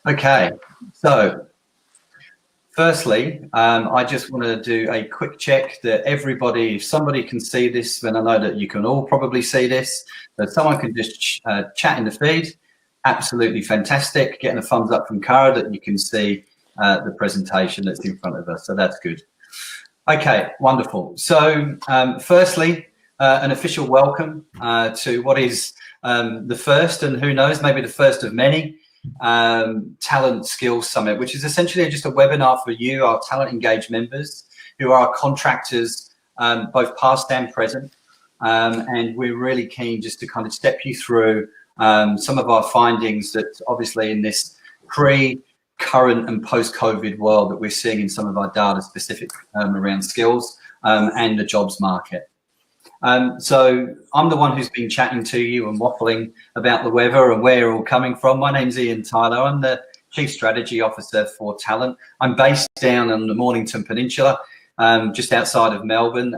Okay, so firstly, I just want to do a quick check that everybody, if somebody can see this, then I know that you can all probably see this, that someone can just chat in the feed. Absolutely fantastic. Getting a thumbs up from Cara that you can see the presentation that's in front of us, so that's good. Okay, wonderful. So firstly, an official welcome to what is the first, and who knows, maybe the first of many, Talent Skills Summit, which is essentially just a webinar for you, our Talent Engage members, who are contractors, both past and present. And we're really keen just to kind of step you through some of our findings that obviously in this current and post-COVID world that we're seeing in some of our data specific around skills and the jobs market. So I'm the one who's been chatting to you and waffling about the weather and where you're all coming from. My name's Ian Tyler. I'm the Chief Strategy Officer for Talent. I'm based down on the Mornington Peninsula, just outside of Melbourne,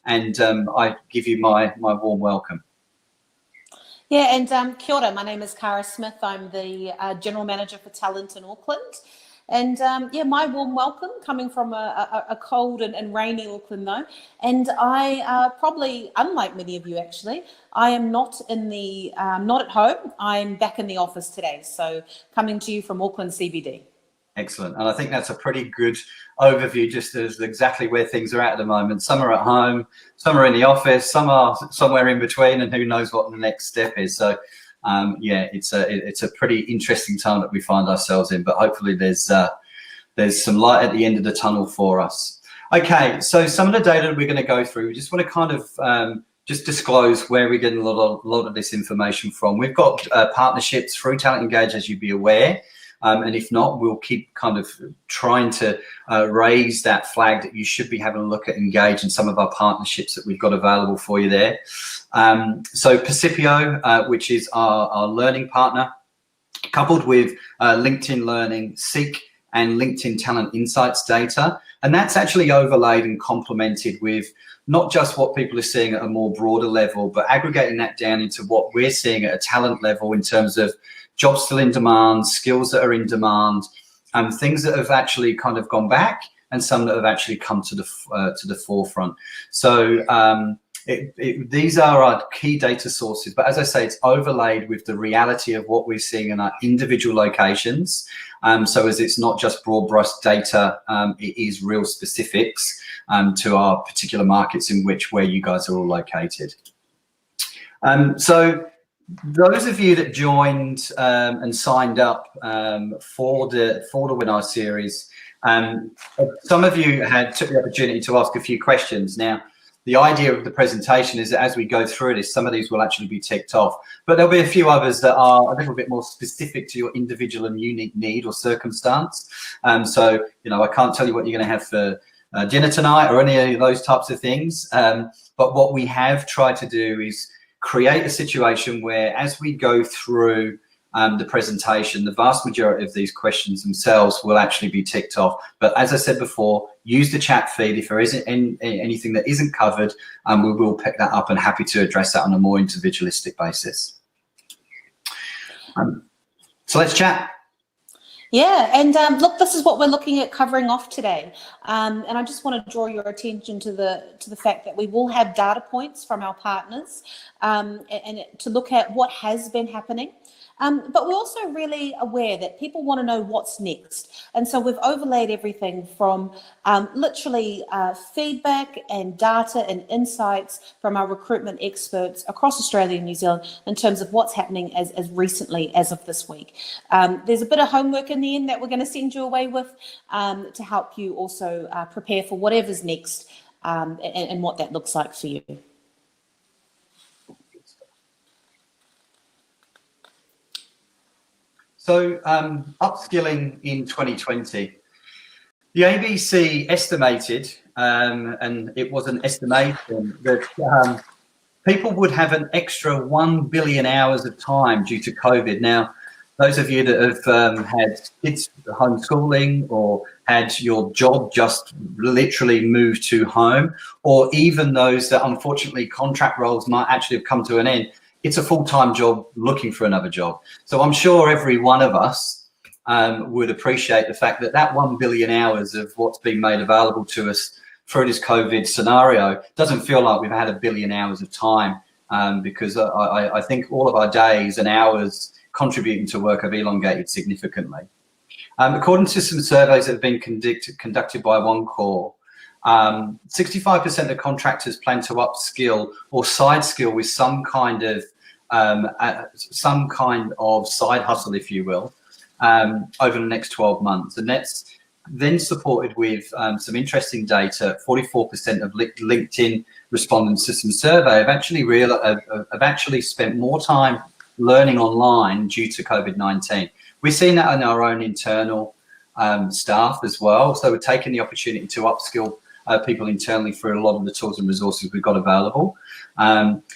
and I give you my warm welcome. Yeah, and kia ora, my name is Cara Smith. I'm the General Manager for Talent in Auckland. And yeah, my warm welcome coming from a cold and rainy Auckland though. And I probably, unlike many of you actually, I am not not at home. I'm back in the office today. So coming to you from Auckland CBD. Excellent. And I think that's a pretty good overview just as exactly where things are at the moment. Some are at home, some are in the office, some are somewhere in between, and who knows what the next step is. So yeah, it's a pretty interesting time that we find ourselves in, but hopefully there's some light at the end of the tunnel for us. Okay, so some of the data we're going to go through, we just want to kind of just disclose where we're getting a lot of this information from. We've got partnerships through Talent Engage, as you'd be aware. And if not, we'll keep kind of trying to raise that flag that you should be having a look at Engage and some of our partnerships that we've got available for you there. So Percipio, which is our learning partner, coupled with LinkedIn Learning, Seek, and LinkedIn Talent Insights data. And that's actually overlaid and complemented with not just what people are seeing at a more broader level, but aggregating that down into what we're seeing at a talent level in terms of jobs still in demand, skills that are in demand, and things that have actually kind of gone back and some that have actually come to the forefront. So these are our key data sources, but as I say, it's overlaid with the reality of what we're seeing in our individual locations. So as it's not just broad brush data, it is real specifics to our particular markets in where you guys are all located. So those of you that joined and signed up for the webinar series, some of you took the opportunity to ask a few questions. Now, the idea of the presentation is that as we go through this, some of these will actually be ticked off, but there'll be a few others that are a little bit more specific to your individual and unique need or circumstance. So, you know, I can't tell you what you're going to have for dinner tonight or any of those types of things. But what we have tried to do is create a situation where as we go through the presentation, the vast majority of these questions themselves will actually be ticked off. But as I said before, use the chat feed. If there isn't anything that isn't covered, we will pick that up and happy to address that on a more individualistic basis. So let's chat. Yeah, and look, this is what we're looking at covering off today. And I just want to draw your attention to the fact that we will have data points from our partners and to look at what has been happening. But we're also really aware that people want to know what's next. And so we've overlaid everything from literally feedback and data and insights from our recruitment experts across Australia and New Zealand in terms of what's happening as recently as of this week. There's a bit of homework in the end that we're going to send you away with to help you also prepare for whatever's next and what that looks like for you. So upskilling in 2020, the ABC estimated, and it was an estimation, that people would have an extra 1 billion hours of time due to COVID. Now, those of you that have had kids homeschooling or had your job just literally moved to home, or even those that unfortunately contract roles might actually have come to an end, it's a full-time job looking for another job. So I'm sure every one of us would appreciate the fact that that 1 billion hours of what's been made available to us through this COVID scenario doesn't feel like we've had 1 billion hours of time, because I think all of our days and hours contributing to work have elongated significantly. According to some surveys that have been conducted by OneCore, 65% of contractors plan to upskill or side skill with some kind of side hustle, if you will, over the next 12 months. And that's then supported with some interesting data. 44% of LinkedIn respondents to some survey have actually spent more time learning online due to COVID-19. We've seen that in our own internal staff as well. So we're taking the opportunity to upskill people internally through a lot of the tools and resources we've got available.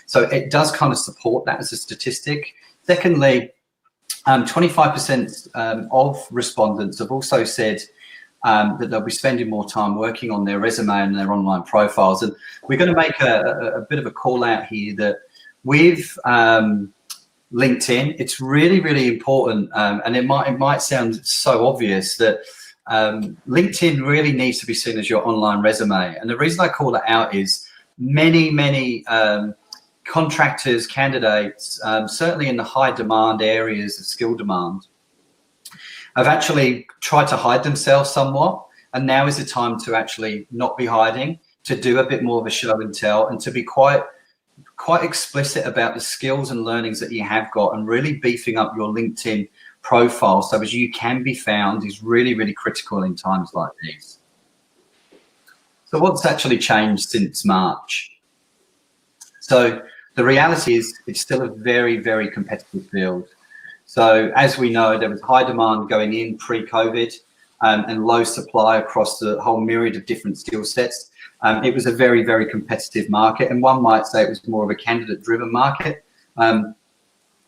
So it does kind of support that as a statistic. Secondly, 25% of respondents have also said that they'll be spending more time working on their resume and their online profiles. And we're going to make a bit of a call out here that with LinkedIn, it's really, really important, and it might sound so obvious that LinkedIn really needs to be seen as your online resume. And the reason I call it out is many contractors, candidates, certainly in the high demand areas of skill demand, have actually tried to hide themselves somewhat. And now is the time to actually not be hiding, to do a bit more of a show and tell, and to be quite explicit about the skills and learnings that you have got, and really beefing up your LinkedIn profile so as you can be found is really, really critical in times like these. So what's actually changed since March? So the reality is it's still a very, very competitive field. So as we know, there was high demand going in pre-COVID and low supply across the whole myriad of different skill sets. It was a very, very competitive market, and one might say it was more of a candidate-driven market.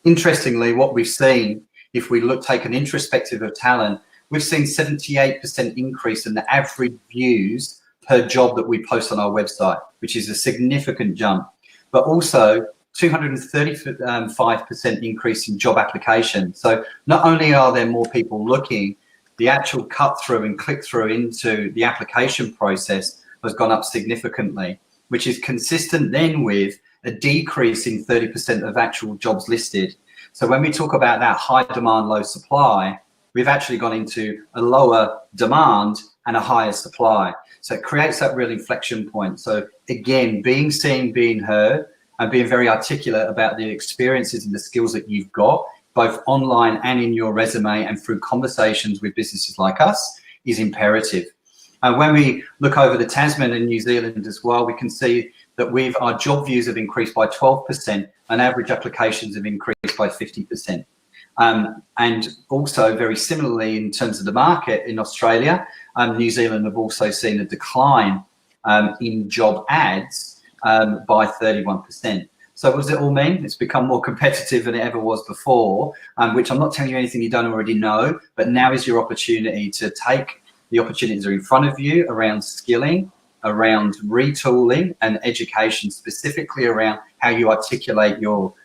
Interestingly, what we've seen, if we take an introspective of talent, we've seen 78% increase in the average views per job that we post on our website, which is a significant jump. But also 235% increase in job applications. So not only are there more people looking, the actual cut through and click through into the application process has gone up significantly, which is consistent then with a decrease in 30% of actual jobs listed. So when we talk about that high demand, low supply, we've actually gone into a lower demand and a higher supply. So it creates that real inflection point. So again, being seen, being heard, and being very articulate about the experiences and the skills that you've got, both online and in your resume and through conversations with businesses like us, is imperative. When we look over the Tasman and New Zealand as well, we can see that our job views have increased by 12% and average applications have increased by 50%. And also very similarly in terms of the market in Australia, New Zealand have also seen a decline in job ads by 31%. So what does it all mean? It's become more competitive than it ever was before, which I'm not telling you anything you don't already know, but now is your opportunity to take the opportunities that are in front of you around skilling, around retooling and education, specifically around how you articulate your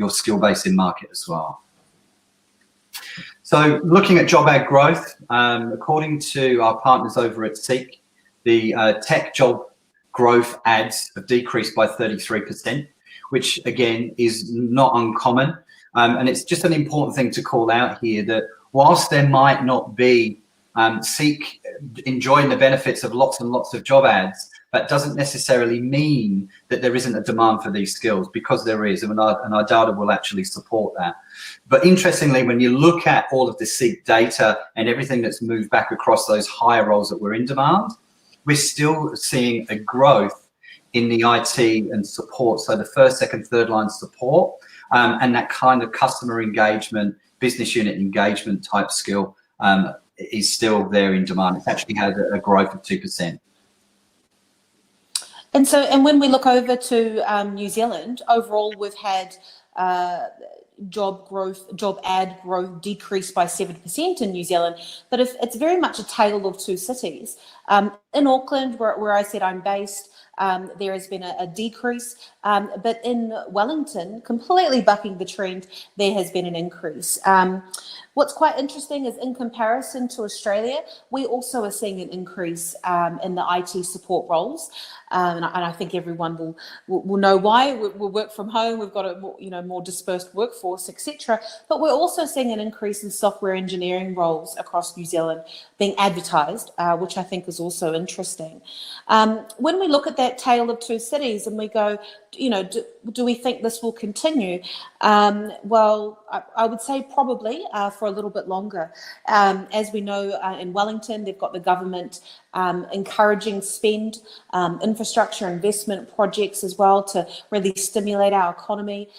skill base in market as well. So looking at job ad growth, according to our partners over at Seek, the tech job growth ads have decreased by 33%, which again is not uncommon. And it's just an important thing to call out here that whilst there might not be Seek enjoying the benefits of lots and lots of job ads, that doesn't necessarily mean that there isn't a demand for these skills, because there is, and our data will actually support that. But interestingly, when you look at all of the Seek data and everything that's moved back across those higher roles that were in demand, we're still seeing a growth in the IT and support. So the first, second, third line support and that kind of customer engagement, business unit engagement type skill is still there in demand. It's actually had a growth of 2%. And when we look over to New Zealand, overall we've had job ad growth decreased by 7% in New Zealand, but it's very much a tale of two cities. In Auckland, where I said I'm based, there has been a decrease. But in Wellington, completely bucking the trend, there has been an increase. What's quite interesting is in comparison to Australia, we also are seeing an increase in the IT support roles. And I think everyone will know why. We'll work from home. We've got a more dispersed workforce, etc. But we're also seeing an increase in software engineering roles across New Zealand being advertised, which I think is also interesting. When we look at that tale of two cities and we go, do we think this will continue? Well, I would say probably for a little bit longer. As we know, in Wellington, they've got the government encouraging spend, infrastructure investment projects as well to really stimulate our economy.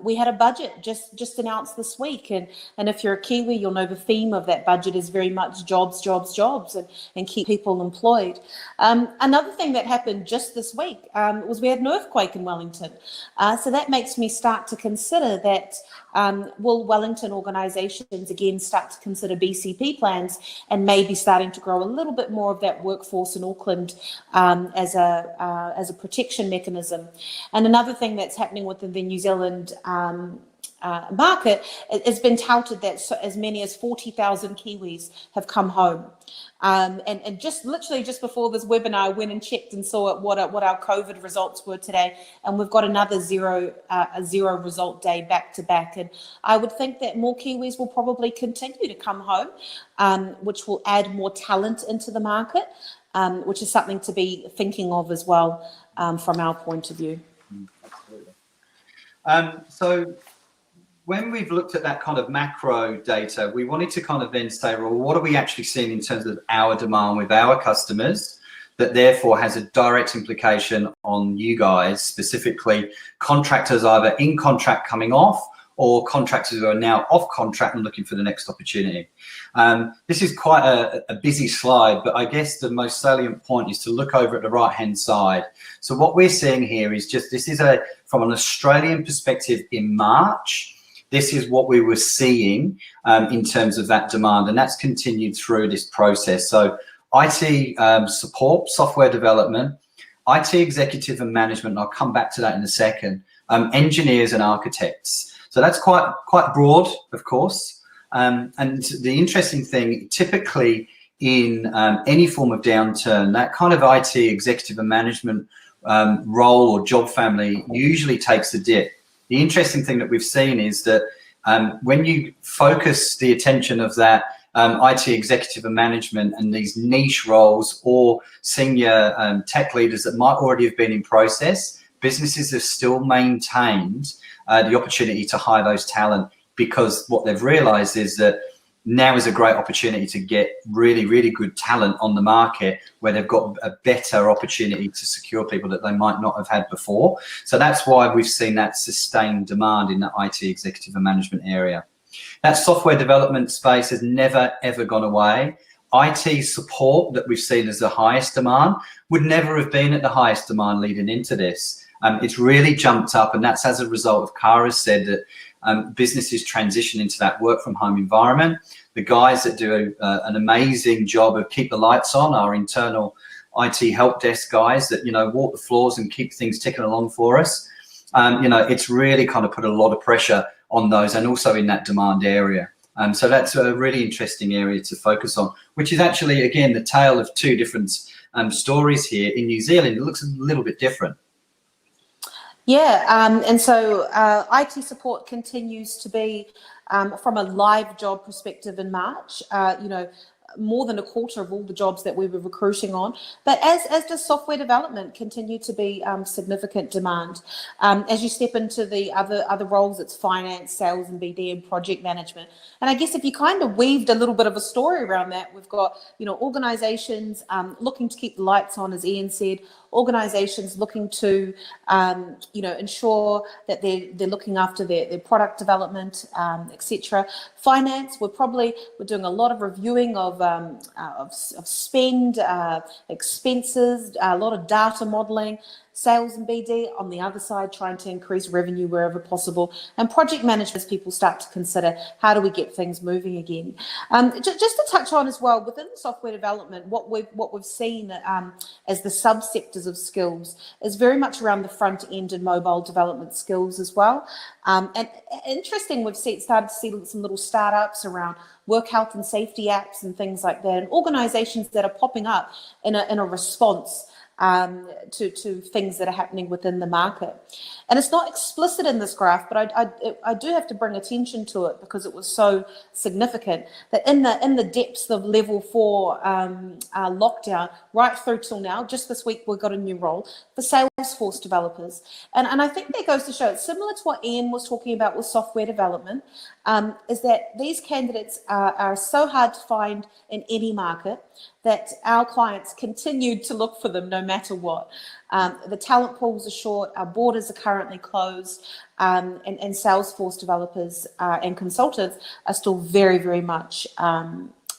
We had a budget just announced this week, and if you're a Kiwi, you'll know the theme of that budget is very much jobs, jobs, jobs, and keep people employed. Another thing that happened just this week was we had an earthquake in Wellington. So that makes me start to consider that will Wellington organisations again start to consider BCP plans and maybe starting to grow a little bit more of that workforce in Auckland as a protection mechanism. And another thing that's happening within the New Zealand market, it's been touted that as many as 40,000 Kiwis have come home. And just literally just before this webinar, I went and checked and saw what our COVID results were today, and we've got another zero result day back to back. And I would think that more Kiwis will probably continue to come home, which will add more talent into the market, which is something to be thinking of as well from our point of view. Absolutely. So when we've looked at that kind of macro data, we wanted to kind of then say, well, what are we actually seeing in terms of our demand with our customers that therefore has a direct implication on you guys, specifically contractors either in contract coming off or contractors who are now off contract and looking for the next opportunity. This is quite a busy slide, but I guess the most salient point is to look over at the right-hand side. So what we're seeing here is this is from an Australian perspective in March. This is what we were seeing in terms of that demand, and that's continued through this process. So IT support, software development, IT executive and management, and I'll come back to that in a second, engineers and architects. So that's quite broad, of course. And the interesting thing, typically in any form of downturn, that kind of IT executive and management role or job family usually takes a dip. The interesting thing that we've seen is that when you focus the attention of that IT executive and management and these niche roles or senior tech leaders that might already have been in process, businesses have still maintained the opportunity to hire those talent, because what they've realized is that now is a great opportunity to get really, really good talent on the market where they've got a better opportunity to secure people that they might not have had before. So that's why we've seen that sustained demand in the IT executive and management area. That software development space has never, ever gone away. IT support that we've seen as the highest demand would never have been at the highest demand leading into this. It's really jumped up, and that's as a result of Kara's said that businesses transition into that work from home environment. The guys that do an amazing job of keep the lights on, our internal IT help desk guys that, walk the floors and keep things ticking along for us. It's really kind of put a lot of pressure on those, and also in that demand area. So that's a really interesting area to focus on, which is actually, again, the tale of two different stories here. In New Zealand, it looks a little bit different. Yeah, and so IT support continues to be, from a live job perspective in March, more than a quarter of all the jobs that we were recruiting on. But as does software development continue to be significant demand. As you step into the other roles, it's finance, sales and BD and project management. And I guess if you kind of weaved a little bit of a story around that, we've got, organisations looking to keep the lights on, as Ian said, organisations looking to, ensure that they're looking after their product development, etc. Finance, we're doing a lot of reviewing of spend, expenses, a lot of data modelling. sales and BD on the other side, trying to increase revenue wherever possible, and project management as people start to consider how do we get things moving again. Just to touch on as well, within software development, what we've seen as the subsectors of skills is very much around the front end and mobile development skills as well. And interesting, we've started to see some little startups around work health and safety apps and things like that, and organizations that are popping up in a response to things that are happening within the market. And it's not explicit in this graph, but I do have to bring attention to it because it was so significant that in the depths of level 4 lockdown right through till now, just this week we've got a new role for Salesforce developers. And I think that goes to show, it's similar to what Ian was talking about with software development, is that these candidates are so hard to find in any market that our clients continue to look for them no matter what. The talent pools are short, our borders are currently closed, and Salesforce developers and consultants are still very, very much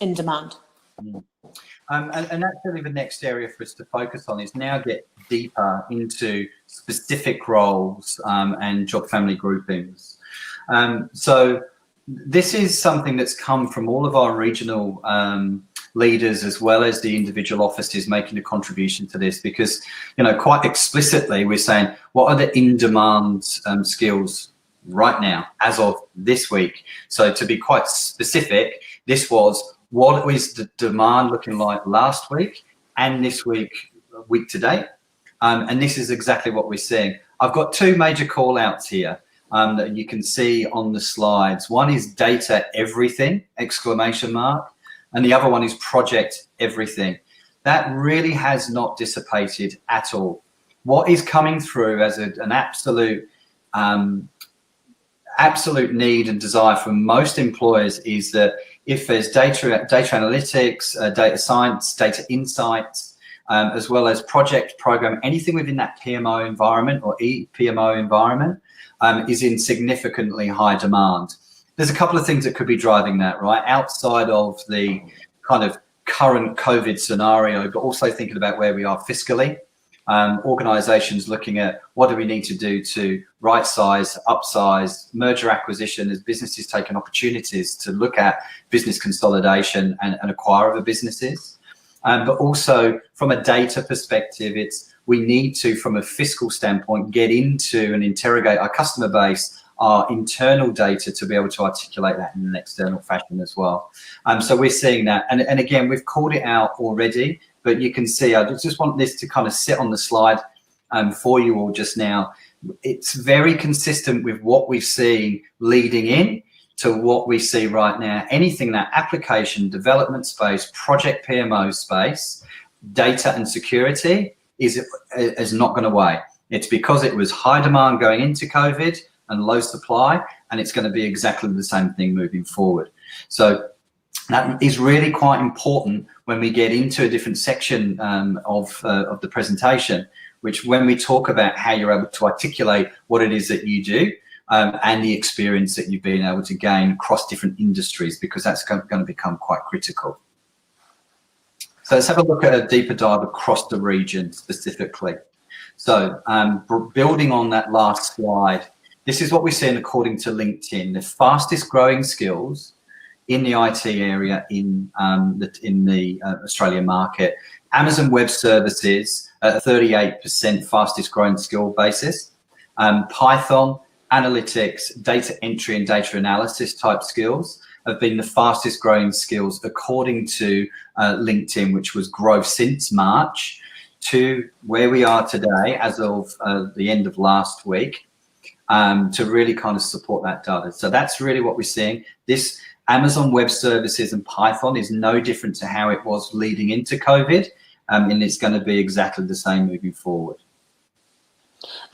in demand. And that's really the next area for us to focus on, is now get deeper into specific roles and job family groupings. So this is something that's come from all of our regional leaders as well as the individual offices making a contribution to this, because, you know, quite explicitly we're saying, what are the in-demand skills right now as of this week? So to be quite specific, this was what is the demand looking like last week and this week to date, and this is exactly what we're seeing. I've got two major call outs here that you can see on the slides. One is data everything, exclamation mark, and the other one is project everything. That really has not dissipated at all. What is coming through as an absolute need and desire from most employers is that if there's data analytics, data science, data insights, as well as project program, anything within that PMO environment or ePMO environment is in significantly high demand. There's a couple of things that could be driving that, right? Outside of the kind of current COVID scenario, but also thinking about where we are fiscally. Organizations looking at what do we need to do to right size, upsize, merger acquisition as businesses taking opportunities to look at business consolidation and acquire other businesses. But also from a data perspective, we need to, from a fiscal standpoint, get into and interrogate our customer base, our internal data, to be able to articulate that in an external fashion as well. So we're seeing that. And again, we've called it out already, but you can see, I just want this to kind of sit on the slide for you all just now. It's very consistent with what we've seen leading in to what we see right now. Anything that application development space, project PMO space, data and security is not going away. It's because it was high demand going into COVID and low supply, and it's going to be exactly the same thing moving forward. So that is really quite important when we get into a different section of the presentation, which when we talk about how you're able to articulate what it is that you do and the experience that you've been able to gain across different industries, because that's going to become quite critical. So let's have a look at a deeper dive across the region specifically. So building on that last slide, this is what we're seeing according to LinkedIn, the fastest growing skills in the IT area in the Australian market. Amazon Web Services at a 38% fastest growing skill basis. Python, analytics, data entry and data analysis type skills have been the fastest growing skills according to LinkedIn, which was growth since March to where we are today as of the end of last week, to really kind of support that data. So that's really what we're seeing. This Amazon Web Services and Python is no different to how it was leading into COVID, and it's going to be exactly the same moving forward.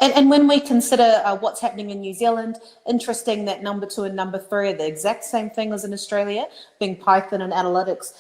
And when we consider what's happening in New Zealand, interesting that number 2 and number 3 are the exact same thing as in Australia, being Python and analytics,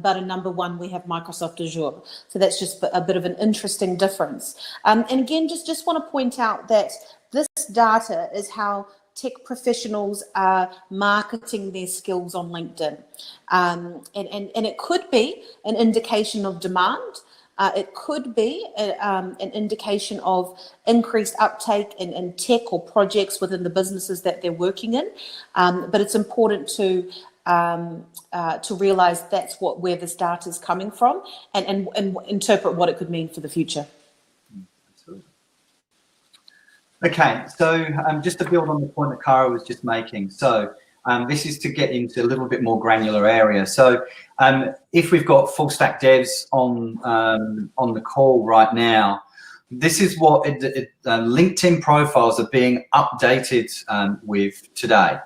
but in number 1 we have Microsoft Azure. So that's just a bit of an interesting difference. And again, just want to point out that this data is how tech professionals are marketing their skills on LinkedIn. And it could be an indication of demand, It could be an indication of increased uptake in tech or projects within the businesses that they're working in, but it's important to realise that's where this data is coming from, and interpret what it could mean for the future. Okay, so just to build on the point that Cara was just making, so this is to get into a little bit more granular area. So if we've got full stack devs on the call right now, this is what LinkedIn profiles are being updated with today.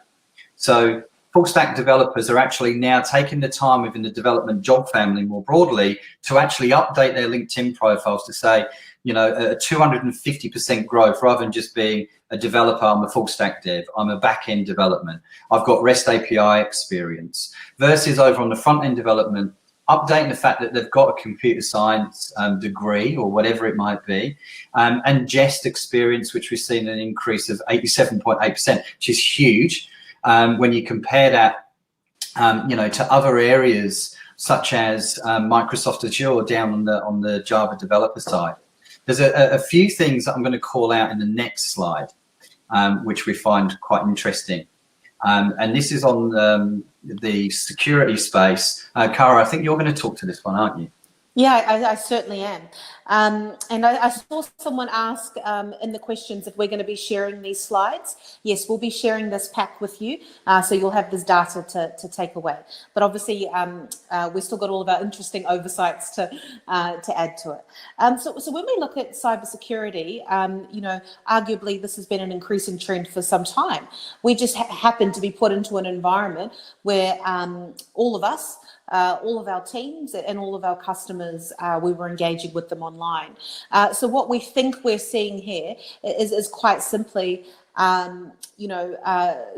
So full stack developers are actually now taking the time within the development job family more broadly to actually update their LinkedIn profiles to say, you know, a 250% growth, rather than just being a developer. I'm a full stack dev, I'm a back end development, I've got REST API experience, versus over on the front end development, updating the fact that they've got a computer science degree or whatever it might be, and Jest experience, which we've seen an increase of 87.8%, which is huge when you compare that, you know, to other areas such as Microsoft Azure down on the Java developer side. There's a few things that I'm going to call out in the next slide, which we find quite interesting. And this is on the security space. Cara, I think you're going to talk to this one, aren't you? Yeah, I certainly am. And I saw someone ask in the questions if we're going to be sharing these slides. Yes, we'll be sharing this pack with you, so you'll have this data to take away. But obviously, we've still got all of our interesting oversights to add to it. So when we look at cybersecurity, you know, arguably this has been an increasing trend for some time. We just happen to be put into an environment where all of us, all of our teams and all of our customers, we were engaging with them online. So what we think we're seeing here is quite simply, you know,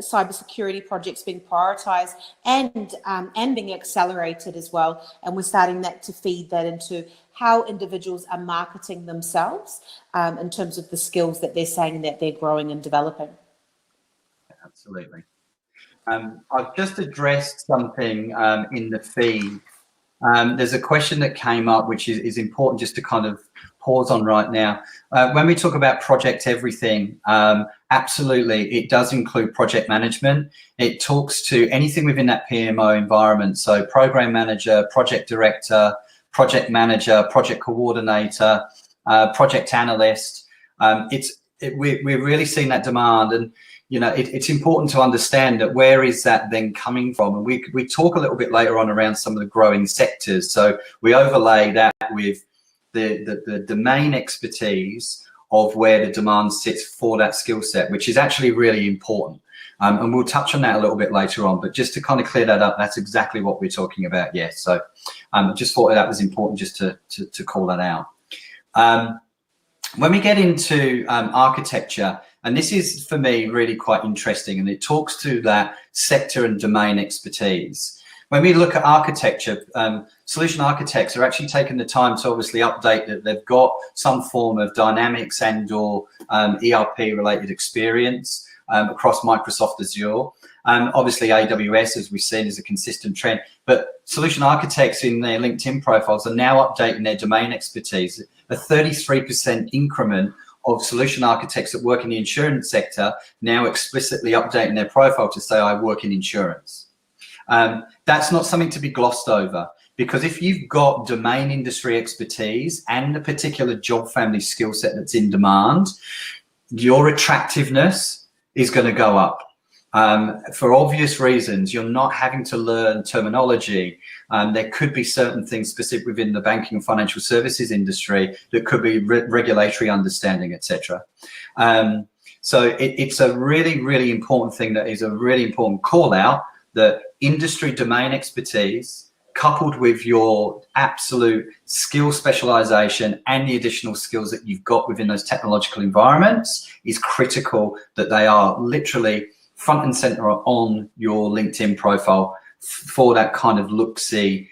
cybersecurity projects being prioritized and being accelerated as well. And we're starting to feed that into how individuals are marketing themselves in terms of the skills that they're saying that they're growing and developing. Absolutely. I've just addressed something in the feed. There's a question that came up, which is important just to kind of pause on right now. When we talk about project everything, absolutely, it does include project management. It talks to anything within that PMO environment. So program manager, project director, project manager, project coordinator, project analyst. We're really seeing that demand. And you know, it's important to understand that where is that then coming from? And we talk a little bit later on around some of the growing sectors. So we overlay that with the domain expertise of where the demand sits for that skill set, which is actually really important. And we'll touch on that a little bit later on, but just to kind of clear that up, that's exactly what we're talking about. Yes. So just thought that was important just to call that out. When we get into architecture, and this is for me really quite interesting, and it talks to that sector and domain expertise. When we look at architecture, solution architects are actually taking the time to obviously update that they've got some form of Dynamics and or ERP related experience across Microsoft Azure. Obviously AWS, as we've seen, is a consistent trend, but solution architects in their LinkedIn profiles are now updating their domain expertise. A 33% increment of solution architects that work in the insurance sector now explicitly updating their profile to say, I work in insurance. That's not something to be glossed over, because if you've got domain industry expertise and a particular job family skill set that's in demand, your attractiveness is going to go up. For obvious reasons, you're not having to learn terminology. There could be certain things specific within the banking and financial services industry that could be regulatory understanding, etc. So it's a really, really important thing that is a really important call out, that industry domain expertise coupled with your absolute skill specialization and the additional skills that you've got within those technological environments is critical, that they are literally front and center on your LinkedIn profile for that kind of look-see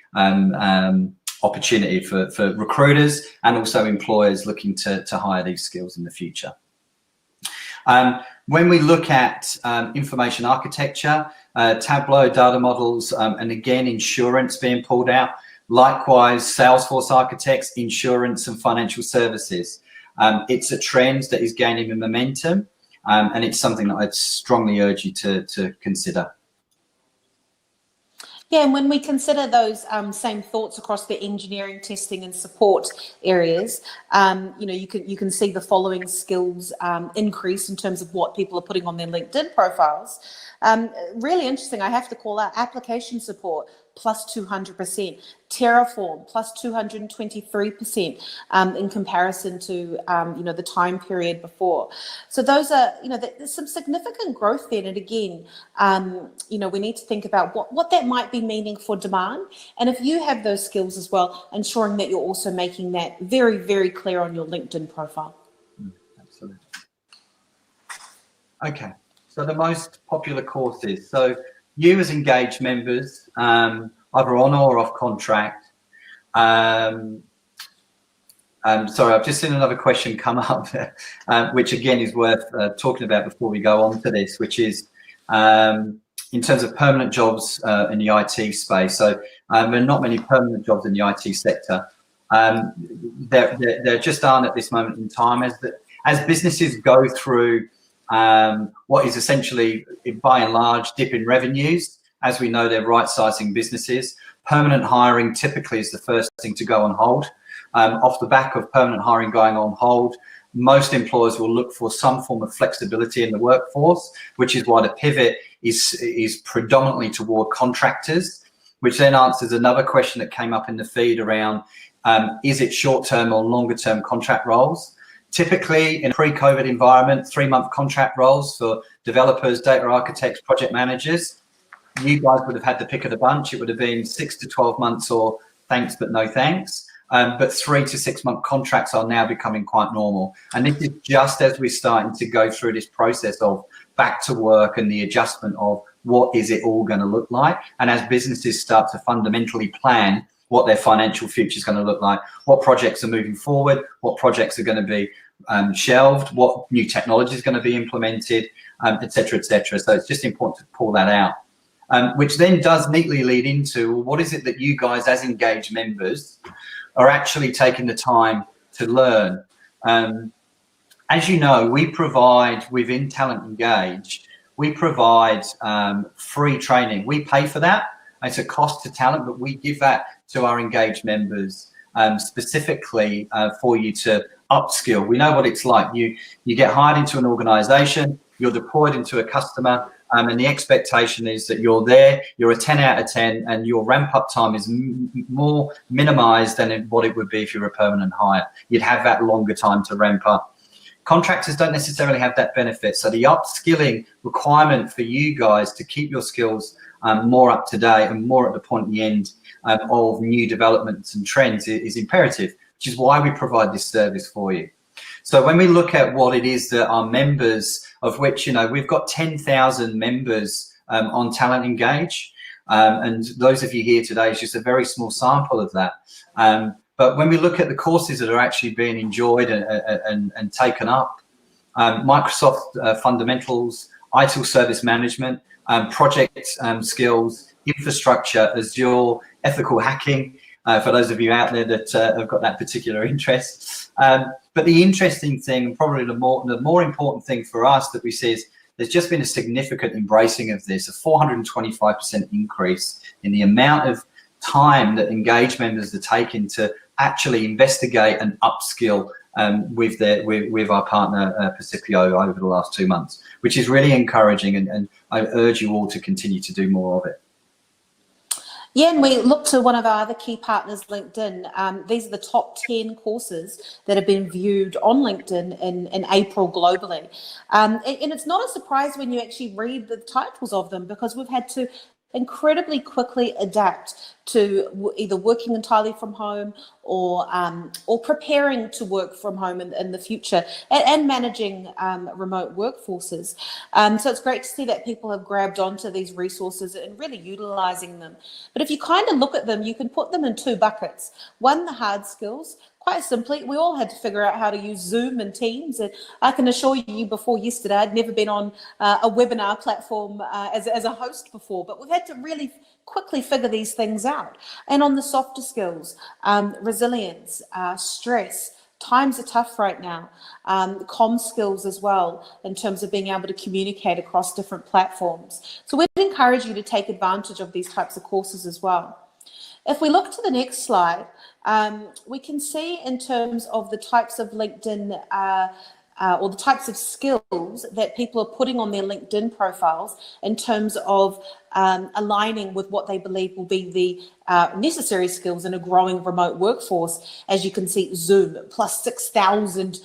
opportunity for recruiters and also employers looking to hire these skills in the future. When we look at information architecture, Tableau, data models, and again, insurance being pulled out, Likewise, Salesforce architects, insurance and financial services. It's a trend that is gaining momentum, and it's something that I'd strongly urge you to consider. Yeah, and when we consider those same thoughts across the engineering, testing, and support areas, you can see the following skills increase in terms of what people are putting on their LinkedIn profiles. Really interesting. I have to call out application support plus 200%, Terraform plus 223% in comparison to the time period before. So those are there's some significant growth there, and again we need to think about what that might be meaning for demand, and if you have those skills as well, ensuring that you're also making that very, very clear on your LinkedIn profile. Absolutely. Okay. So the most popular courses. So you as engaged members, either on or off contract. Sorry, I've just seen another question come up, which again is worth talking about before we go on to this, which is in terms of permanent jobs in the IT space. So there are not many permanent jobs in the IT sector. There just aren't at this moment in time, as businesses go through what is essentially, by and large, dip in revenues. As we know, they're right-sizing businesses. Permanent hiring typically is the first thing to go on hold. Off the back of permanent hiring going on hold, most employers will look for some form of flexibility in the workforce, which is why the pivot is predominantly toward contractors, which then answers another question that came up in the feed around, is it short-term or longer-term contract roles? Typically, in a pre-COVID environment, 3-month contract roles for developers, data architects, project managers. You guys would have had the pick of the bunch. It would have been 6 to 12 months or thanks but no thanks. But 3 to 6 month contracts are now becoming quite normal. And this is just as we're starting to go through this process of back to work and the adjustment of what is it all going to look like. And as businesses start to fundamentally plan what their financial future is going to look like, what projects are moving forward, what projects are going to be shelved, what new technology is going to be implemented, et cetera, et cetera. So it's just important to pull that out. Which then does neatly lead into what is it that you guys as engaged members are actually taking the time to learn. As you know, we provide within Talent Engage, we provide free training. We pay for that. It's a cost to Talent, but we give that to our engaged members specifically for you to upskill. We know what it's like. You get hired into an organization, you're deployed into a customer, and the expectation is that you're there, you're a 10 out of 10, and your ramp up time is more minimized than what it would be if you're a permanent hire. You'd have that longer time to ramp up. Contractors don't necessarily have that benefit. So the upskilling requirement for you guys to keep your skills more up to date and more at the point at the end of new developments and trends is imperative, which is why we provide this service for you. So when we look at what it is that our members, of which, we've got 10,000 members on Talent Engage, and those of you here today is just a very small sample of that. But when we look at the courses that are actually being enjoyed and taken up, Microsoft Fundamentals, ITIL Service Management, project skills, infrastructure, Azure, ethical hacking, for those of you out there that have got that particular interest. But the interesting thing, probably the more important thing for us that we see is there's just been a significant embracing of this, a 425% increase in the amount of time that engaged members are taking to actually investigate and upskill with our partner Percipio over the last 2 months, which is really encouraging, and I urge you all to continue to do more of it. Yeah, and we look to one of our other key partners, LinkedIn. These are the top 10 courses that have been viewed on LinkedIn in April globally. And it's not a surprise when you actually read the titles of them, because we've had to incredibly quickly adapt to either working entirely from home or preparing to work from home in the future, and managing remote workforces. So it's great to see that people have grabbed onto these resources and really utilizing them. But if you kind of look at them, you can put them in 2 buckets. One, the hard skills. Quite simply, we all had to figure out how to use Zoom and Teams. And I can assure you, before yesterday, I'd never been on a webinar platform as a host before, but we've had to really quickly figure these things out. out. And on the softer skills, resilience, stress. Times are tough right now. Comm skills as well, in terms of being able to communicate across different platforms. So we'd encourage you to take advantage of these types of courses as well. If we look to the next slide, we can see in terms of the types of LinkedIn or the types of skills that people are putting on their LinkedIn profiles in terms of aligning with what they believe will be the necessary skills in a growing remote workforce. As you can see, Zoom plus 6,000,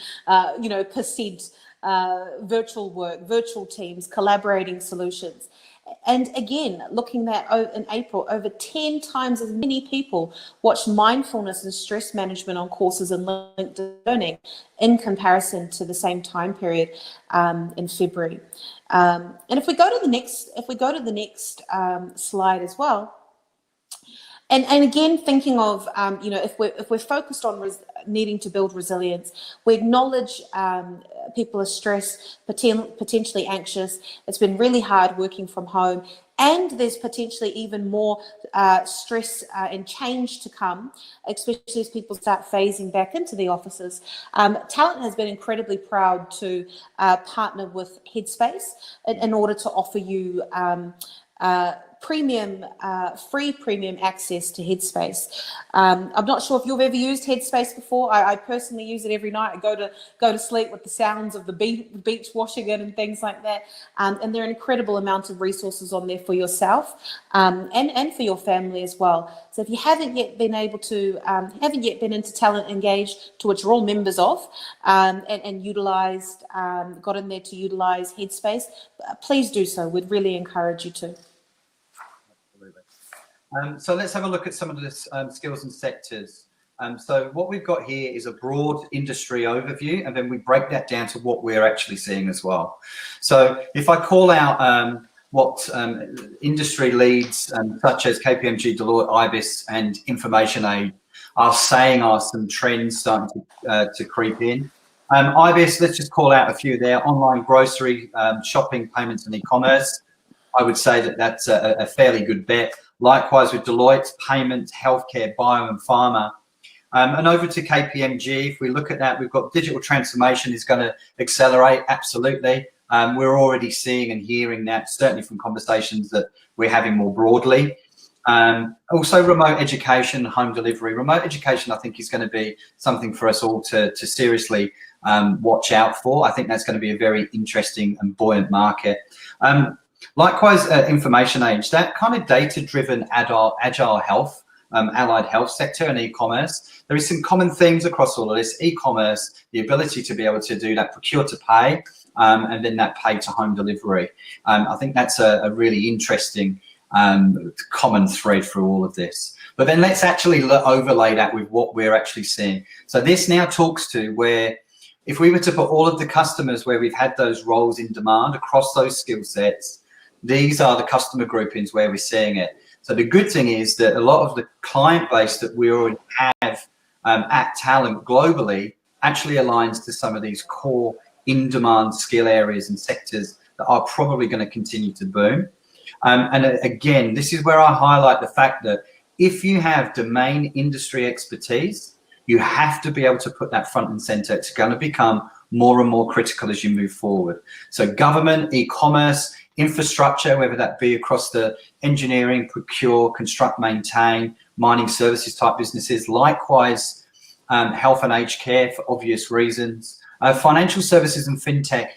percent virtual work, virtual teams, collaborating solutions. And again, looking at in April, over 10 times as many people watched mindfulness and stress management on courses in LinkedIn Learning in comparison to the same time period in February. And if we go to the next slide as well. And again, thinking of, if we're focused on needing to build resilience, we acknowledge people are stressed, potentially anxious. It's been really hard working from home, and there's potentially even more stress and change to come, especially as people start phasing back into the offices. Talent has been incredibly proud to partner with Headspace in order to offer you free premium access to Headspace. I'm not sure if you've ever used Headspace before. I personally use it every night. I go to sleep with the sounds of the beach washing it and things like that. And there are an incredible amount of resources on there for yourself and for your family as well. So if you haven't yet been into Talent Engage, to which you're all members of, and utilized, got in there to utilize Headspace, please do so. We'd really encourage you to. So let's have a look at some of the skills and sectors. So what we've got here is a broad industry overview, and then we break that down to what we're actually seeing as well. So if I call out what industry leads such as KPMG, Deloitte, IBIS, and Information Age are saying are some trends starting to creep in. IBIS, let's just call out a few there: online grocery, shopping, payments, and e-commerce. I would say that that's a fairly good bet. Likewise with Deloitte, payments, healthcare, bio and pharma. And over to KPMG, if we look at that, we've got digital transformation is going to accelerate, absolutely. We're already seeing and hearing that, certainly from conversations that we're having more broadly. Also remote education, home delivery. Remote education, I think, is going to be something for us all to seriously watch out for. I think that's going to be a very interesting and buoyant market. Likewise, Information Age, that kind of data-driven agile health, allied health sector and e-commerce. There is some common themes across all of this. E-commerce, the ability to be able to do that procure to pay, and then that pay to home delivery. I think that's a really interesting common thread through all of this. But then let's actually overlay that with what we're actually seeing. So this now talks to where, if we were to put all of the customers where we've had those roles in demand across those skill sets, these are the customer groupings where we're seeing it. So the good thing is that a lot of the client base that we already have at Talent globally actually aligns to some of these core in-demand skill areas and sectors that are probably going to continue to boom. And again, this is where I highlight the fact that if you have domain industry expertise, you have to be able to put that front and center. It's going to become more and more critical as you move forward. So government, e-commerce, infrastructure, whether that be across the engineering, procure, construct, maintain, mining services type businesses, likewise health and aged care for obvious reasons. Financial services and fintech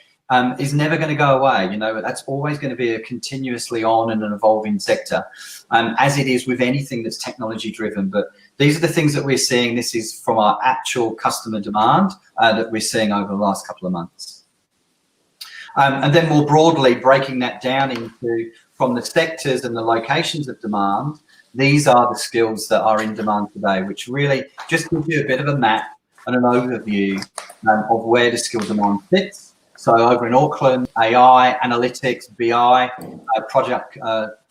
is never going to go away. That's always going to be a continuously on and an evolving sector, as it is with anything that's technology driven. But these are the things that we're seeing. This is from our actual customer demand that we're seeing over the last couple of months. And then more broadly, breaking that down into from the sectors and the locations of demand, these are the skills that are in demand today, which really just gives you a bit of a map and an overview of where the skill demand sits. So over in Auckland, AI, analytics, BI, project,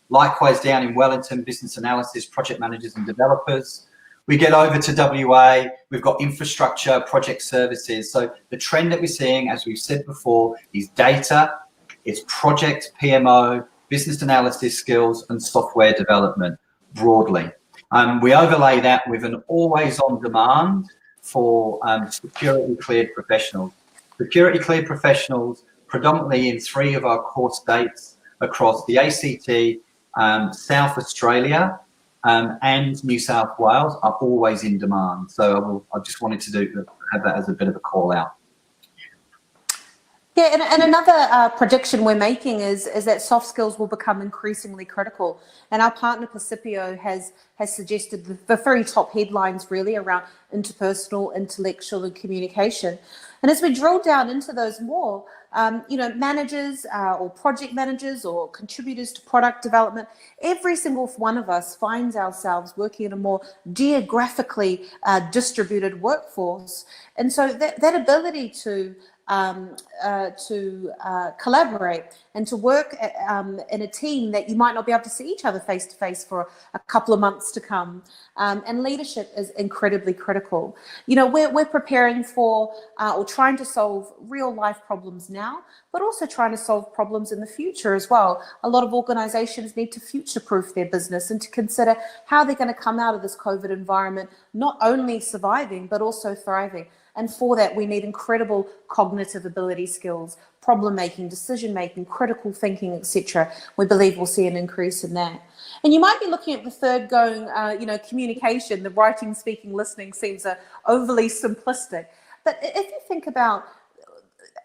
likewise down in Wellington, business analysis, project managers and developers. We get over to WA, we've got infrastructure, project services. So the trend that we're seeing, as we've said before, is data, it's project, PMO, business analysis skills, and software development broadly. We overlay that with an always on demand for security cleared professionals. Security cleared professionals predominantly in 3 of our core states across the ACT, South Australia, and New South Wales are always in demand. So I just wanted to have that as a bit of a call out. Yeah, and another prediction we're making is that soft skills will become increasingly critical. And our partner Percipio has suggested the 3 top headlines really around interpersonal, intellectual, and communication. And as we drill down into those more, managers or project managers or contributors to product development, every single one of us finds ourselves working in a more geographically distributed workforce. And so that ability to collaborate and to work in a team that you might not be able to see each other face to face for a couple of months to come. And leadership is incredibly critical. We're preparing for or trying to solve real life problems now, but also trying to solve problems in the future as well. A lot of organizations need to future-proof their business and to consider how they're going to come out of this COVID environment, not only surviving, but also thriving. And for that, we need incredible cognitive ability skills, problem-making, decision-making, critical thinking, etc. We believe we'll see an increase in that. And you might be looking at the third going, communication, the writing, speaking, listening seems overly simplistic. But if you think about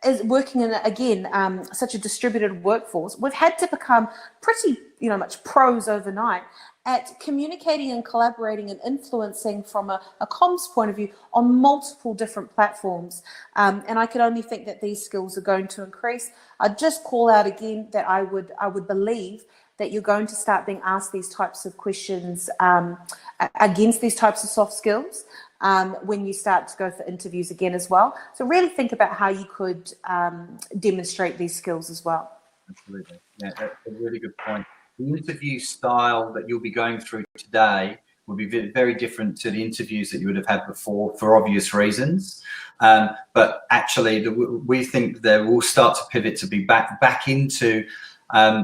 as working in, again, such a distributed workforce, we've had to become pretty, much pros overnight at communicating and collaborating and influencing from a comms point of view on multiple different platforms. And I could only think that these skills are going to increase. I'd just call out again that I would believe that you're going to start being asked these types of questions against these types of soft skills when you start to go for interviews again as well. So really think about how you could demonstrate these skills as well. Absolutely. Yeah, that's a really good point. The interview style that you'll be going through today will be very different to the interviews that you would have had before for obvious reasons. But actually, we think that we'll start to pivot to be back into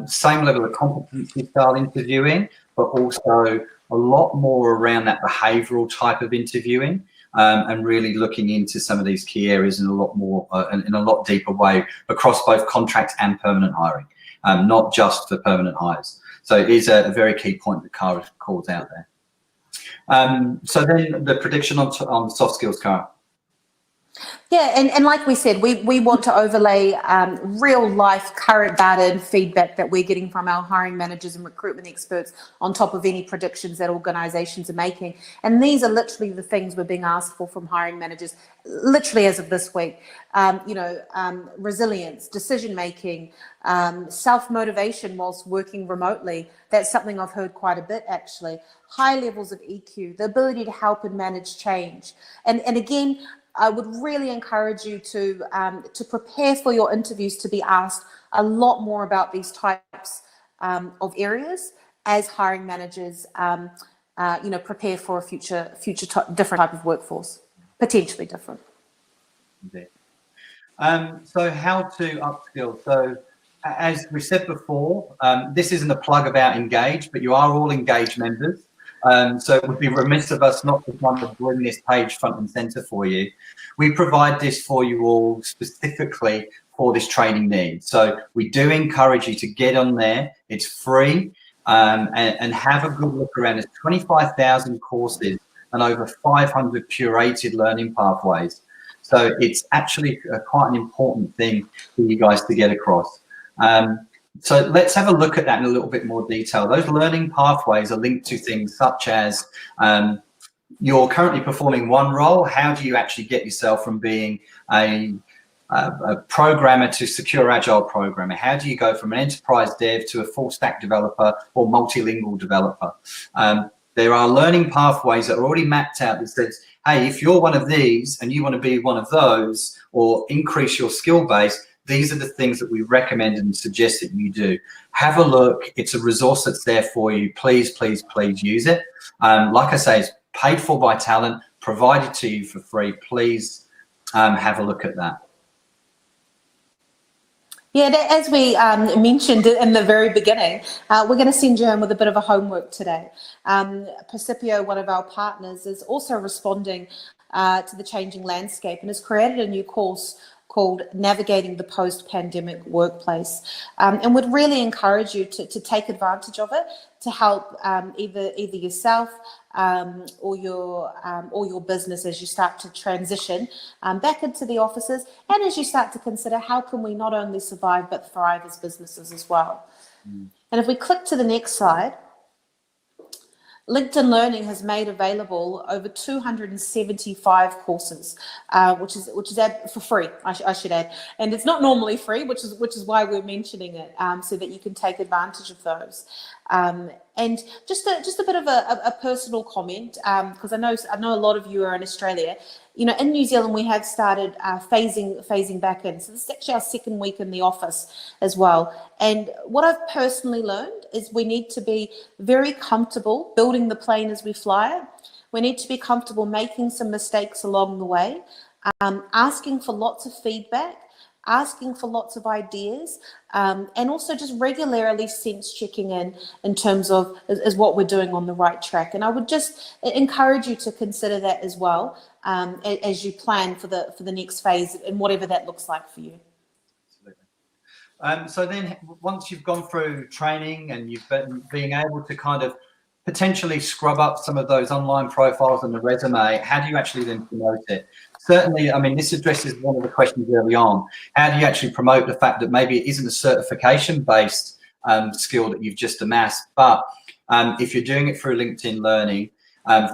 same level of competency style interviewing, but also a lot more around that behavioural type of interviewing, and really looking into some of these key areas in a lot more, in a lot deeper way across both contract and permanent hiring, not just for permanent hires. So it is a very key point that Cara calls out there. So then the prediction on soft skills, Cara. Yeah, and like we said, we want to overlay real life current data and feedback that we're getting from our hiring managers and recruitment experts on top of any predictions that organizations are making. And these are literally the things we're being asked for from hiring managers, literally as of this week. Resilience, decision-making, self-motivation whilst working remotely. That's something I've heard quite a bit, actually. High levels of EQ, the ability to help and manage change. And again, I would really encourage you to prepare for your interviews to be asked a lot more about these types of areas as hiring managers, prepare for a future different type of workforce, potentially different. Indeed. So how to upskill? So as we said before, this isn't a plug about Engage, but you are all Engage members. So it would be remiss of us not to kind of bring this page front and center for you. We provide this for you all specifically for this training need. So we do encourage you to get on there. It's free, and have a good look around. There's 25,000 courses and over 500 curated learning pathways. So it's actually quite an important thing for you guys to get across. So let's have a look at that in a little bit more detail. Those learning pathways are linked to things such as you're currently performing one role. How do you actually get yourself from being a programmer to secure agile programmer? How do you go from an enterprise dev to a full stack developer or multilingual developer? There are learning pathways that are already mapped out that says, hey, if you're one of these and you want to be one of those or increase your skill base, these are the things that we recommend and suggest that you do. Have a look. It's a resource that's there for you. Please, please, please use it. Like I say, it's paid for by Talent, provided to you for free. Please have a look at that. Yeah, as we mentioned in the very beginning, we're going to send you in with a bit of a homework today. Percipio, one of our partners, is also responding to the changing landscape and has created a new course called Navigating the Post-Pandemic Workplace, and would really encourage you to take advantage of it to help either yourself or your business as you start to transition back into the offices, and as you start to consider how can we not only survive but thrive as businesses as well. And if we click to the next slide, LinkedIn Learning has made available over 275 courses, which is for free, I should add, and it's not normally free, which is why we're mentioning it, so that you can take advantage of those. And just a bit of a personal comment, because I know a lot of you are in Australia. You know, in New Zealand we have started phasing back in, so this is actually our second week in the office as well. And what I've personally learned is we need to be very comfortable building the plane as we fly it. We need to be comfortable making some mistakes along the way, asking for lots of feedback, asking for lots of ideas, and also just regularly sense checking in terms of is what we're doing on the right track. And I would just encourage you to consider that as well, as you plan for the next phase and whatever that looks like for you. Absolutely. So then once you've gone through training and you've been being able to kind of potentially scrub up some of those online profiles and the resume, how do you actually then promote it? Certainly, I mean, this addresses one of the questions early on. How do you actually promote the fact that maybe it isn't a certification-based skill that you've just amassed, but if you're doing it through LinkedIn Learning,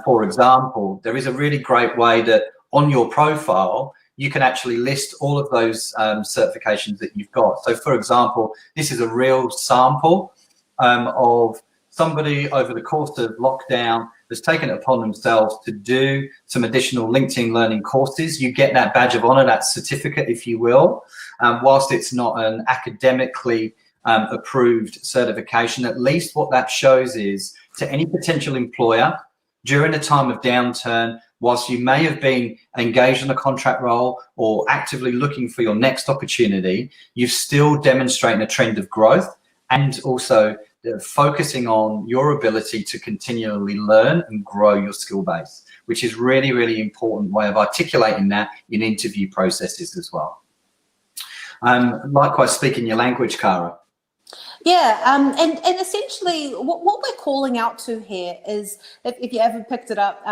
for example, there is a really great way that on your profile, you can actually list all of those certifications that you've got. So for example, this is a real sample of somebody over the course of lockdown has taken it upon themselves to do some additional LinkedIn Learning courses. You get that badge of honor, that certificate, if you will. Whilst it's not an academically approved certification, at least what that shows is to any potential employer during a time of downturn, whilst you may have been engaged in a contract role or actively looking for your next opportunity, you're still demonstrating a trend of growth and also focusing on your ability to continually learn and grow your skill base, which is really, really important way of articulating that in interview processes as well. Likewise, speaking your language, Cara. Yeah, and essentially what we're calling out to here is, if you haven't picked it up,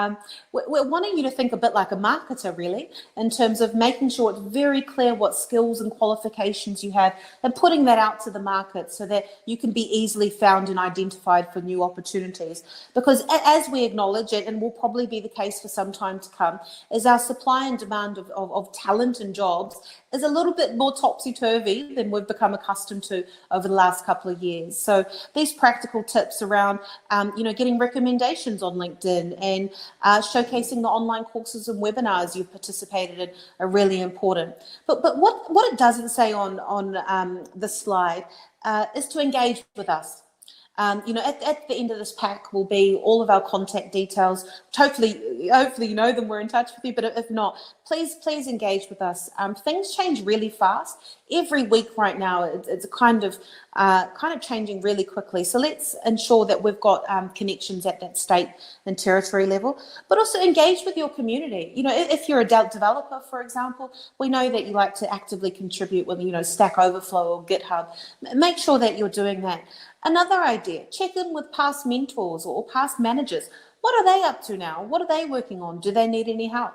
we're wanting you to think a bit like a marketer, really, in terms of making sure it's very clear what skills and qualifications you have and putting that out to the market so that you can be easily found and identified for new opportunities. Because as we acknowledge it, and will probably be the case for some time to come, is our supply and demand of talent and jobs is a little bit more topsy-turvy than we've become accustomed to over the last couple of years. So these practical tips around, getting recommendations on LinkedIn and showcasing the online courses and webinars you've participated in are really important. But what it doesn't say on the slide is to engage with us. At the end of this pack will be all of our contact details. Hopefully you know them, we're in touch with you, but if not, please engage with us. Things change really fast. Every week right now, it's kind of changing really quickly. So let's ensure that we've got connections at that state and territory level, but also engage with your community. If you're a developer, for example, we know that you like to actively contribute with, Stack Overflow or GitHub. Make sure that you're doing that. Another idea, check in with past mentors or past managers. What are they up to now? What are they working on? Do they need any help?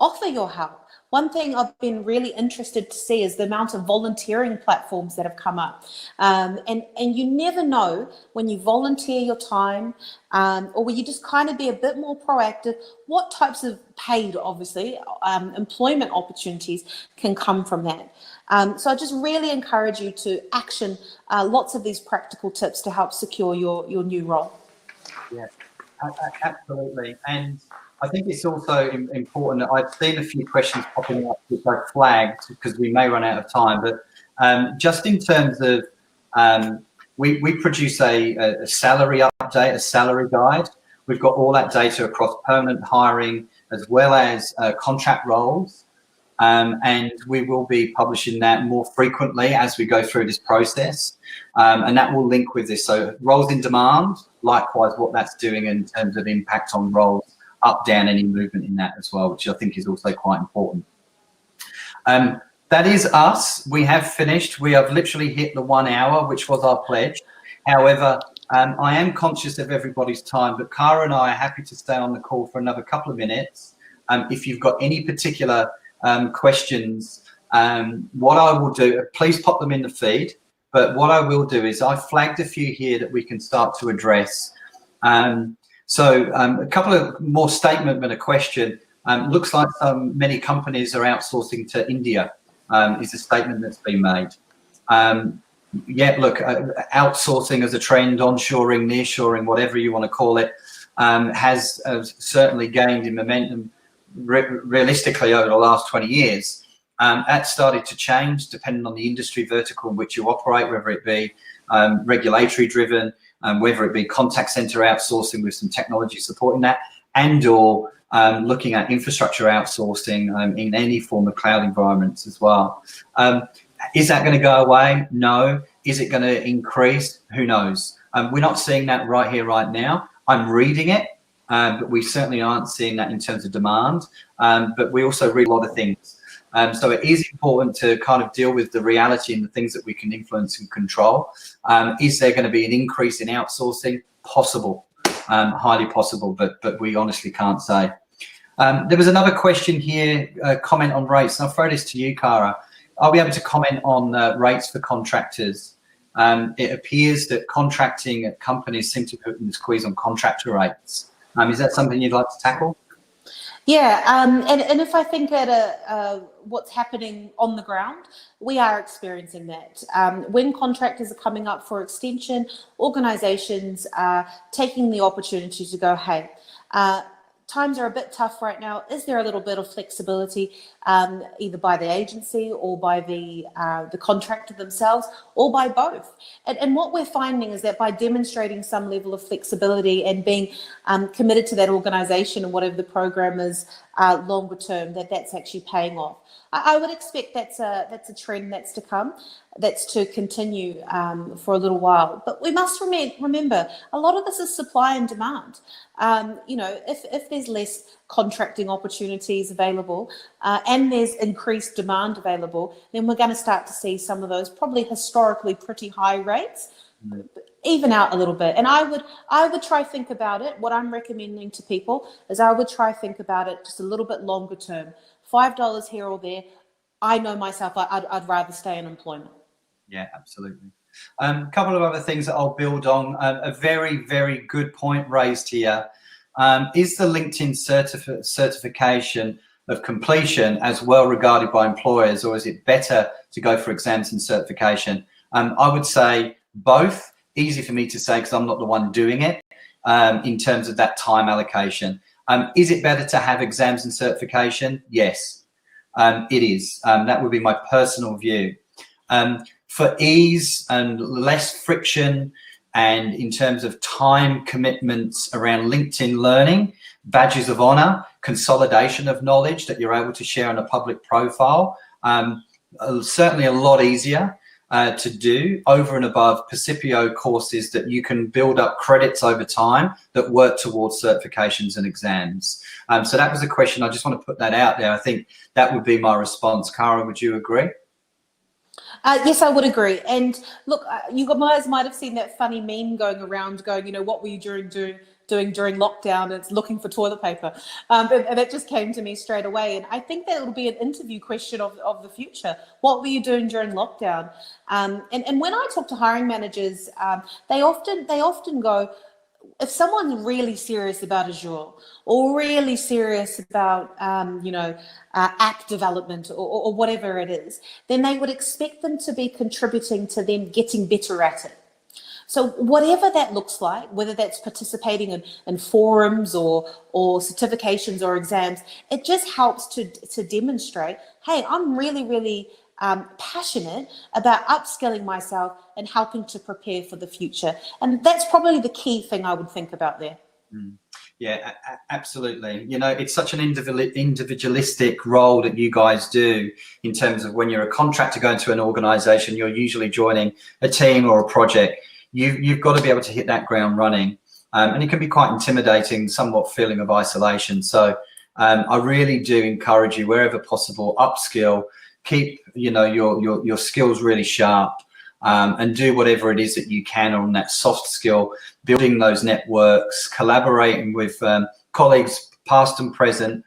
Offer your help. One thing I've been really interested to see is the amount of volunteering platforms that have come up. And you never know when you volunteer your time or when you just kind of be a bit more proactive, what types of paid, obviously, employment opportunities can come from that. So I just really encourage you to action lots of these practical tips to help secure your new role. Yeah, absolutely. And I think it's also important. I've seen a few questions popping up which I flagged because we may run out of time, but just in terms of, we produce a salary update, a salary guide. We've got all that data across permanent hiring as well as contract roles. and we will be publishing that more frequently as we go through this process, and that will link with this. So roles in demand, likewise, what that's doing in terms of impact on roles, up, down, any movement in that as well, which I think is also quite important. That is us. We have finished. We have literally hit the 1 hour, which was our pledge. However, I am conscious of everybody's time, but Cara and I are happy to stay on the call for another couple of minutes. If you've got any particular questions, what I will do, please pop them in the feed. But what I will do is I flagged a few here that we can start to address. So a couple of more statement than a question. Looks like many companies are outsourcing to India, is a statement that's been made. Yeah, look, outsourcing as a trend, onshoring, nearshoring, whatever you want to call it, has certainly gained in momentum realistically over the last 20 years. That started to change depending on the industry vertical in which you operate, whether it be regulatory driven, whether it be contact center outsourcing with some technology supporting that, and or looking at infrastructure outsourcing in any form of cloud environments as well. Is that going to go away? No. Is it going to increase? Who knows? We're not seeing that right here, right now. I'm reading it, but we certainly aren't seeing that in terms of demand. But we also read a lot of things. So it is important to kind of deal with the reality and the things that we can influence and control. Is there going to be an increase in outsourcing? Possible, highly possible, but we honestly can't say. There was another question here, comment on rates. And I'll throw this to you, Cara. I'll be able to comment on rates for contractors. It appears that contracting companies seem to put the squeeze on contractor rates. Is that something you'd like to tackle? Yeah, and if I think at what's happening on the ground, we are experiencing that. When contractors are coming up for extension, organisations are taking the opportunity to go, hey, times are a bit tough right now. Is there a little bit of flexibility, either by the agency or by the contractor themselves, or by both? And what we're finding is that by demonstrating some level of flexibility and being committed to that organisation and whatever the program is longer term, that's actually paying off. I would expect that's a trend that's to come, that's to continue for a little while. But we must remember a lot of this is supply and demand. You know, if there's less contracting opportunities available and there's increased demand available, then we're going to start to see some of those probably historically pretty high rates even out a little bit. And I would try think about it. What I'm recommending to people is I would try think about it just a little bit longer term. $5 here or there. I know myself, I'd rather stay in employment. Yeah, absolutely. A couple of other things that I'll build on. A very, very good point raised here. Is the LinkedIn certification of completion as well regarded by employers, or is it better to go for exams and certification? I would say both. Easy for me to say because I'm not the one doing it in terms of that time allocation. Is it better to have exams and certification? Yes, it is. That would be my personal view. For ease and less friction, and in terms of time commitments around LinkedIn learning, badges of honor, consolidation of knowledge that you're able to share on a public profile, certainly a lot easier to do over and above Percipio courses that you can build up credits over time that work towards certifications and exams. So that was a question. I just want to put that out there. I think that would be my response. Cara, would you agree? Yes, I would agree. And look, you guys might have seen that funny meme going around going, you know, what were you doing during lockdown? It's looking for toilet paper. And that just came to me straight away. And I think that will be an interview question of the future. What were you doing during lockdown? And when I talk to hiring managers, they often go, if someone's really serious about Azure or really serious about, app development or whatever it is, then they would expect them to be contributing to them getting better at it. So whatever that looks like, whether that's participating in forums or certifications or exams, it just helps to demonstrate, hey, I'm really, really passionate about upskilling myself and helping to prepare for the future. And that's probably the key thing I would think about there. Yeah, absolutely. You know, it's such an individualistic role that you guys do in terms of when you're a contractor going to an organization, you're usually joining a team or a project. You've got to be able to hit that ground running. And it can be quite intimidating, somewhat feeling of isolation. So I really do encourage you, wherever possible, upskill, keep, you know, your skills really sharp. And do whatever it is that you can on that soft skill, building those networks, collaborating with colleagues past and present,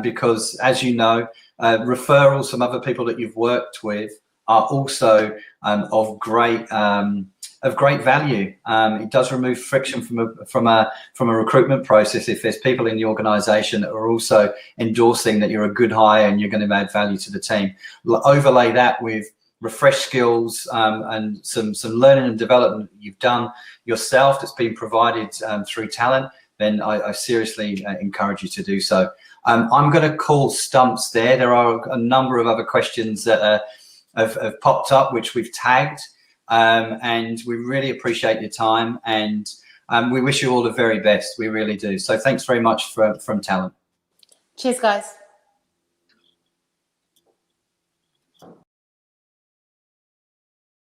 because as you know, referrals from other people that you've worked with are also of great value. It does remove friction from a recruitment process if there's people in the organisation that are also endorsing that you're a good hire and you're going to add value to the team. Overlay that with refresh skills and some learning and development you've done yourself that's been provided through talent, then I seriously encourage you to do so. I'm going to call stumps there. There are a number of other questions that have popped up which we've tagged, and we really appreciate your time, and we wish you all the very best. We really do. So thanks very much from talent. Cheers, guys.